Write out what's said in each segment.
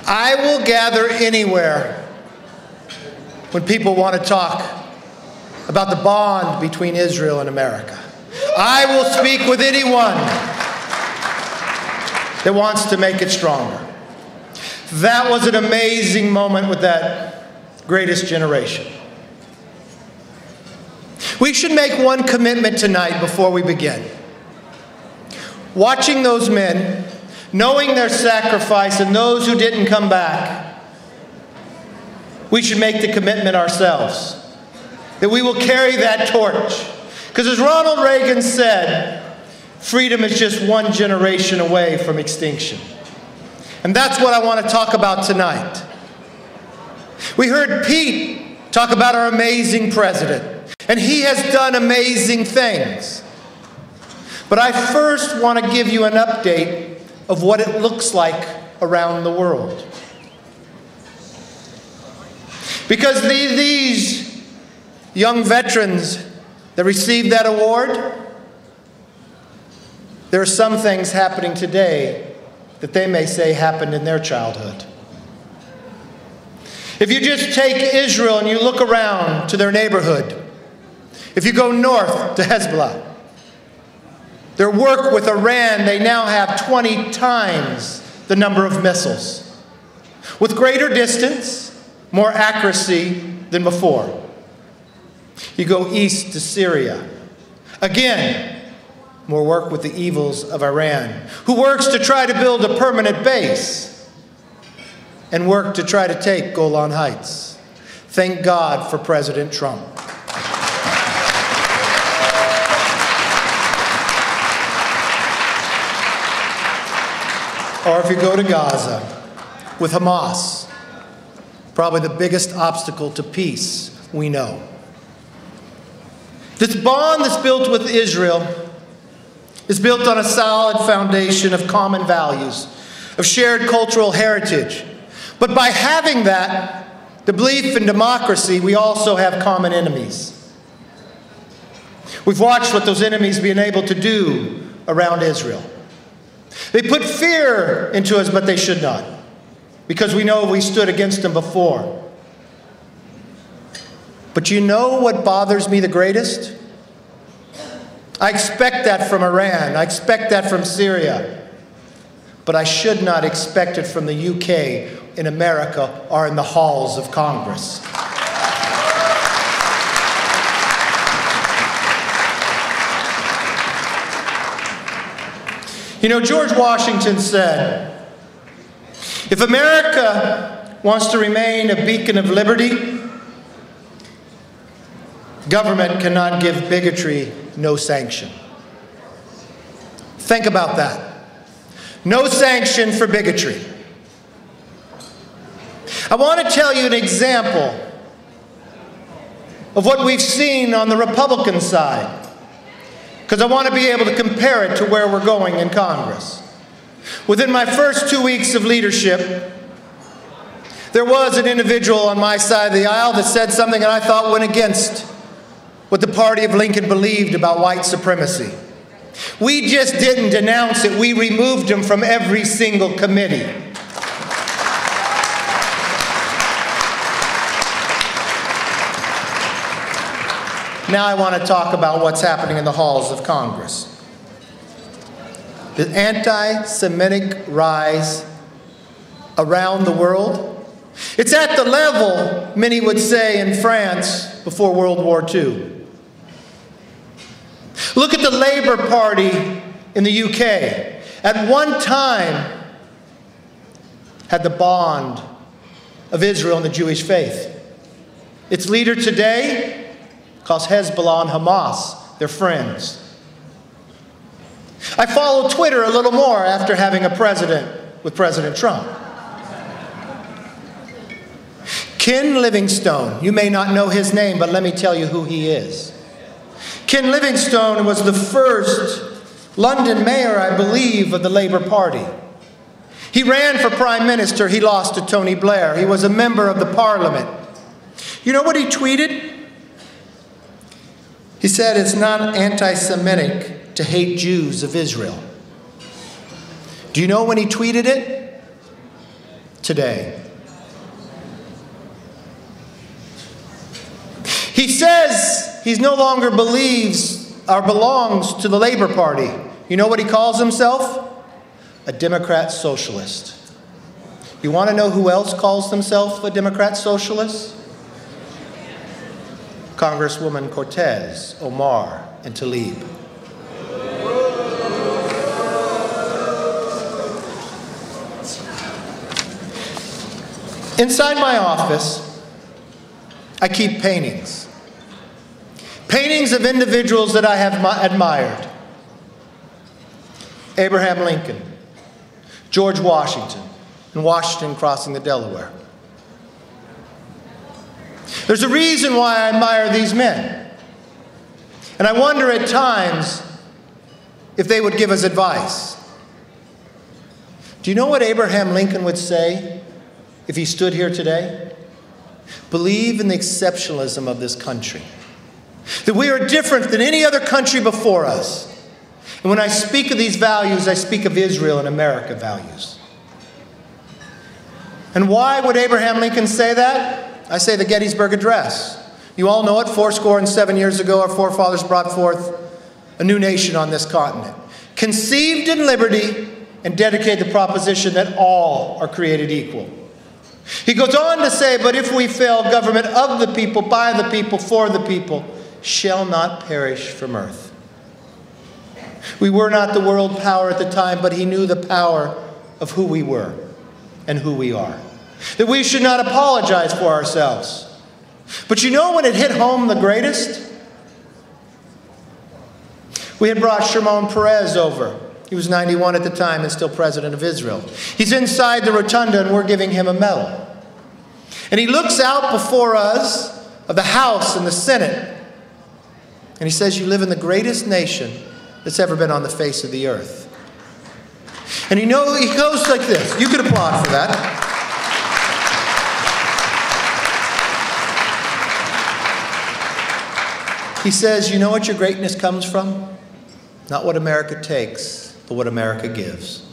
I will gather anywhere when people want to talk about the bond between Israel and America. I will speak with anyone that wants to make it stronger. That was an amazing moment with that greatest generation. We should make one commitment tonight before we begin. Watching those men, knowing their sacrifice and those who didn't come back, we should make the commitment ourselves that we will carry that torch. Because as Ronald Reagan said, freedom is just one generation away from extinction. And that's what I want to talk about tonight. We heard Pete talk about our amazing president, and he has done amazing things. But I first want to give you an update of what it looks like around the world. Because these young veterans that received that award, there are some things happening today that they may say happened in their childhood. If you just take Israel and you look around to their neighborhood, if you go north to Hezbollah, their work with Iran, they now have 20 times the number of missiles, with greater distance, more accuracy than before. You go east to Syria. Again, more work with the evils of Iran, who works to try to build a permanent base and work to try to take Golan Heights. Thank God for President Trump. Or if you go to Gaza with Hamas, probably the biggest obstacle to peace we know. This bond that's built with Israel is built on a solid foundation of common values, of shared cultural heritage. But by having that, the belief in democracy, we also have common enemies. We've watched what those enemies have been able to do around Israel. They put fear into us, but they should not, because we know we stood against them before. But you know what bothers me the greatest? I expect that from Iran. I expect that from Syria. But I should not expect it from the UK, in America, or in the halls of Congress. You know, George Washington said, if America wants to remain a beacon of liberty, government cannot give bigotry no sanction. Think about that. No sanction for bigotry. I want to tell you an example of what we've seen on the Republican side, because I want to be able to compare it to where we're going in Congress. Within my first 2 weeks of leadership, there was an individual on my side of the aisle that said something that I thought went against what the party of Lincoln believed about white supremacy. We just didn't denounce it. We removed him from every single committee. Now I want to talk about what's happening in the halls of Congress. The anti-Semitic rise around the world. It's at the level, many would say, in France before World War II. Look at the Labour Party in the UK. At one time, had the bond of Israel and the Jewish faith. Its leader today calls Hezbollah and Hamas their friends. I follow Twitter a little more after having a president with President Trump. Ken Livingstone, you may not know his name, but let me tell you who he is. Ken Livingstone was the first London mayor, I believe, of the Labour Party. He ran for Prime Minister. He lost to Tony Blair. He was a member of the Parliament. You know what he tweeted? He said, it's not anti-Semitic to hate Jews of Israel. Do you know when he tweeted it? today. He says he no longer believes or belongs to the Labor Party. You know what he calls himself? A Democrat socialist. You want to know who else calls themselves a Democrat socialist? Congresswoman Cortez, Omar, and Tlaib. Inside my office, I keep paintings. Paintings of individuals that I have admired. Abraham Lincoln, George Washington, and Washington crossing the Delaware. There's a reason why I admire these men. And I wonder at times if they would give us advice. Do you know what Abraham Lincoln would say if he stood here today? Believe in the exceptionalism of this country. That we are different than any other country before us. And when I speak of these values, I speak of Israel and America values. And why would Abraham Lincoln say that? I say the Gettysburg Address. You all know it. 77 years ago, our forefathers brought forth a new nation on this continent, conceived in liberty and dedicated the proposition that all are created equal. He goes on to say, but if we fail, government of the people, by the people, for the people, shall not perish from earth. We were not the world power at the time, but he knew the power of who we were and who we are. That we should not apologize for ourselves. But you know when it hit home the greatest? We had brought Shimon Peres over. He was 91 at the time and still president of Israel. He's inside the rotunda and we're giving him a medal. And he looks out before us of the House and the Senate. And he says, you live in the greatest nation that's ever been on the face of the earth. And he goes like this. You could applaud for that. He says, you know what your greatness comes from? Not what America takes, but what America gives.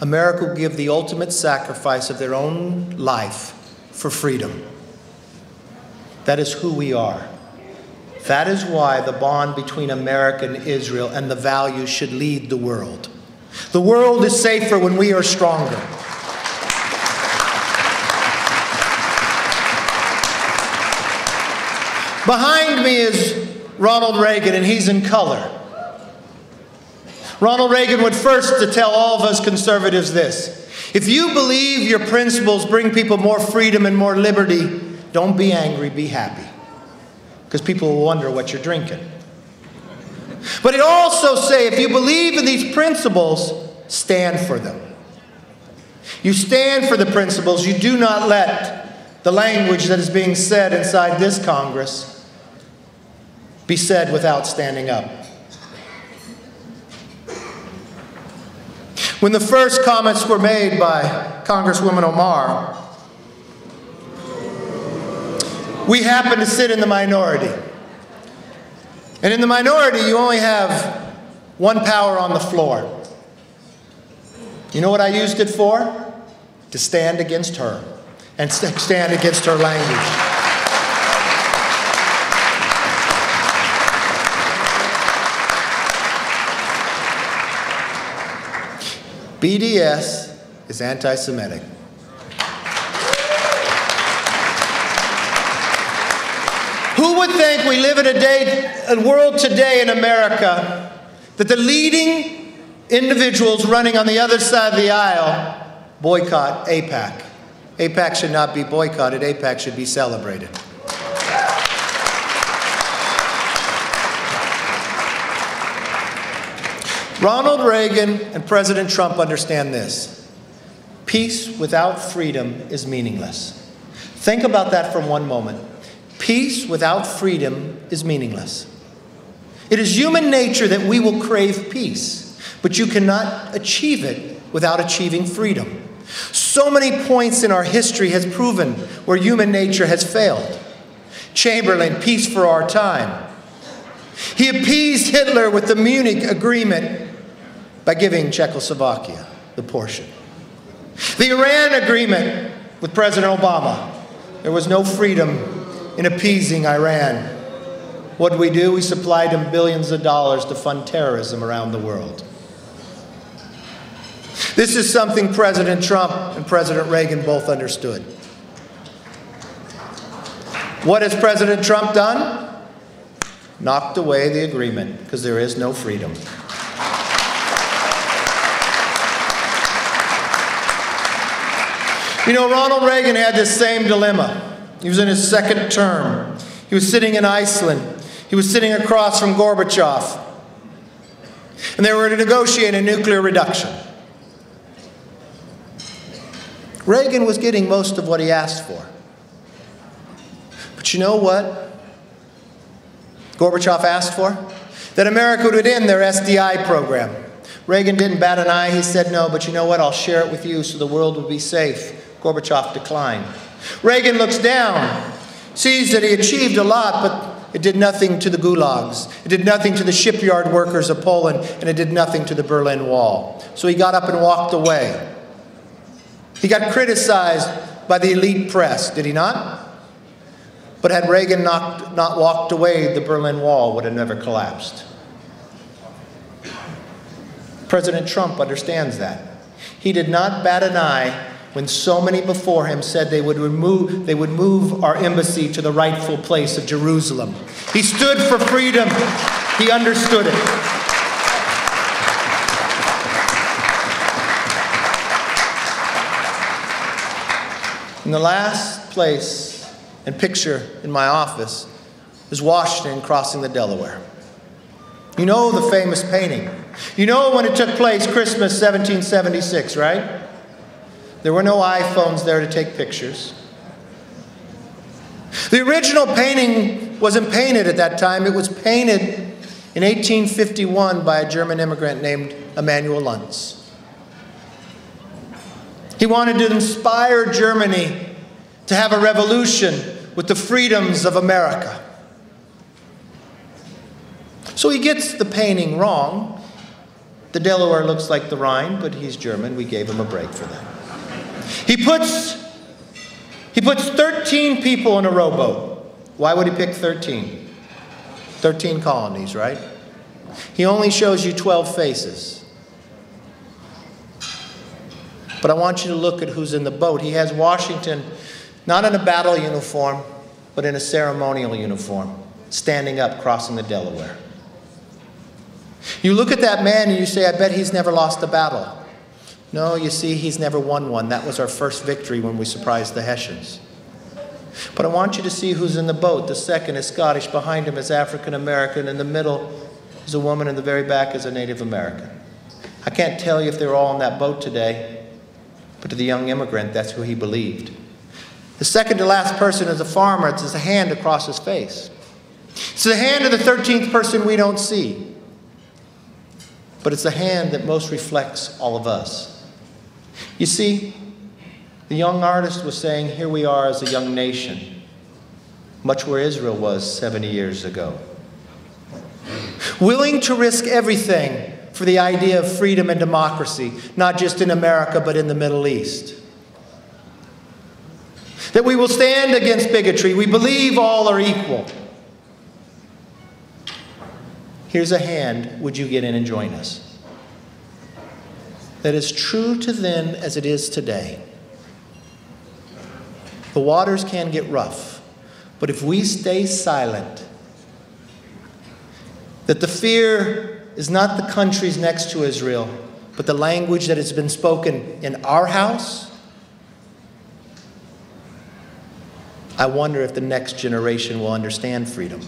America will give the ultimate sacrifice of their own life for freedom. That is who we are. That is why the bond between America and Israel and the values should lead the world. The world is safer when we are stronger. Behind me is Ronald Reagan, and he's in color. Ronald Reagan would first to tell all of us conservatives this. If you believe your principles bring people more freedom and more liberty, don't be angry, be happy. Because people will wonder what you're drinking. But it also say, if you believe in these principles, stand for them. You stand for the principles. You do not let the language that is being said inside this Congress be said without standing up. When the first comments were made by Congresswoman Omar, we happened to sit in the minority. And in the minority, you only have one power on the floor. You know what I used it for? To stand against her and stand against her language. BDS is anti-Semitic. Who would think we live in a world today in America that the leading individuals running on the other side of the aisle boycott AIPAC? AIPAC should not be boycotted. AIPAC should be celebrated. Ronald Reagan and President Trump understand this. Peace without freedom is meaningless. Think about that for one moment. Peace without freedom is meaningless. It is human nature that we will crave peace, but you cannot achieve it without achieving freedom. So many points in our history has proven where human nature has failed. Chamberlain, peace for our time. He appeased Hitler with the Munich Agreement by giving Czechoslovakia the portion. The Iran agreement with President Obama. There was no freedom in appeasing Iran. What did we do? We supplied them billions of dollars to fund terrorism around the world. This is something President Trump and President Reagan both understood. What has President Trump done? Knocked away the agreement, because there is no freedom. You know, Ronald Reagan had this same dilemma. He was in his second term. He was sitting in Iceland. He was sitting across from Gorbachev. And they were to negotiate a nuclear reduction. Reagan was getting most of what he asked for. But you know what Gorbachev asked for? That America would end their SDI program. Reagan didn't bat an eye. He said, no, but you know what? I'll share it with you so the world will be safe. Gorbachev declined. Reagan looks down, sees that he achieved a lot, but it did nothing to the gulags. It did nothing to the shipyard workers of Poland, and it did nothing to the Berlin Wall. So he got up and walked away. He got criticized by the elite press, did he not? But had Reagan not walked away, the Berlin Wall would have never collapsed. President Trump understands that. He did not bat an eye when so many before him said they would move our embassy to the rightful place of Jerusalem. He stood for freedom. He understood it. And the last place and picture in my office is Washington crossing the Delaware. You know the famous painting. You know when it took place, Christmas 1776, right? There were no iPhones there to take pictures. The original painting wasn't painted at that time. It was painted in 1851 by a German immigrant named Emanuel Luntz. He wanted to inspire Germany to have a revolution with the freedoms of America. So he gets the painting wrong. The Delaware looks like the Rhine, but he's German. We gave him a break for that. He puts 13 people in a rowboat. Why would he pick 13? 13 colonies, right? He only shows you 12 faces. But I want you to look at who's in the boat. He has Washington not in a battle uniform, but in a ceremonial uniform, standing up, crossing the Delaware. You look at that man and you say, I bet he's never lost a battle. No, you see, he's never won one. That was our first victory when we surprised the Hessians. But I want you to see who's in the boat. The second is Scottish. Behind him is African American. In the middle is a woman. In the very back is a Native American. I can't tell you if they were all on that boat today, but to the young immigrant, that's who he believed. The second to last person is a farmer. It's a hand across his face. It's the hand of the 13th person we don't see. But it's the hand that most reflects all of us. You see, the young artist was saying, here we are as a young nation, much where Israel was 70 years ago. Willing to risk everything for the idea of freedom and democracy, not just in America, but in the Middle East. That we will stand against bigotry. We believe all are equal. Here's a hand. Would you get in and join us? That is true to then as it is today. The waters can get rough, but if we stay silent, that the fear is not the countries next to Israel, but the language that has been spoken in our house, I wonder if the next generation will understand freedom.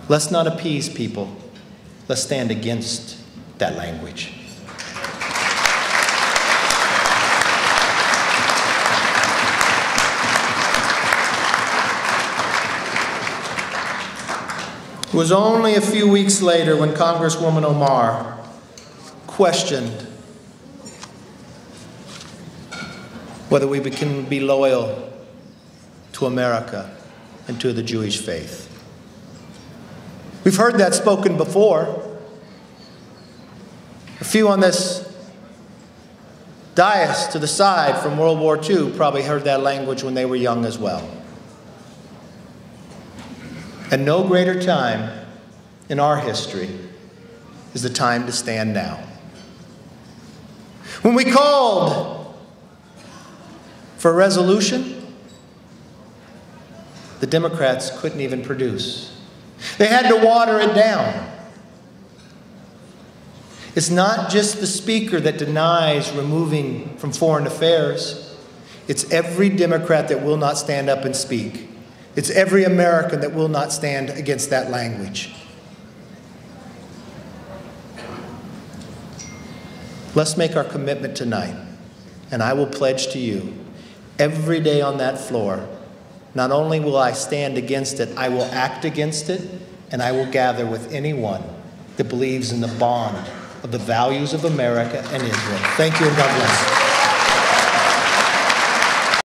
Let's not appease people. Let's stand against that language. It was only a few weeks later when Congresswoman Omar questioned whether we can be loyal to America and to the Jewish faith. We've heard that spoken before. A few on this dais to the side from World War II probably heard that language when they were young as well. And no greater time in our history is the time to stand now. When we called for a resolution, the Democrats couldn't even produce. They had to water it down. It's not just the speaker that denies removing from foreign affairs. It's every Democrat that will not stand up and speak. It's every American that will not stand against that language. Let's make our commitment tonight, and I will pledge to you, every day on that floor, not only will I stand against it, I will act against it, and I will gather with anyone that believes in the bond of the values of America and Israel. Thank you, and God bless.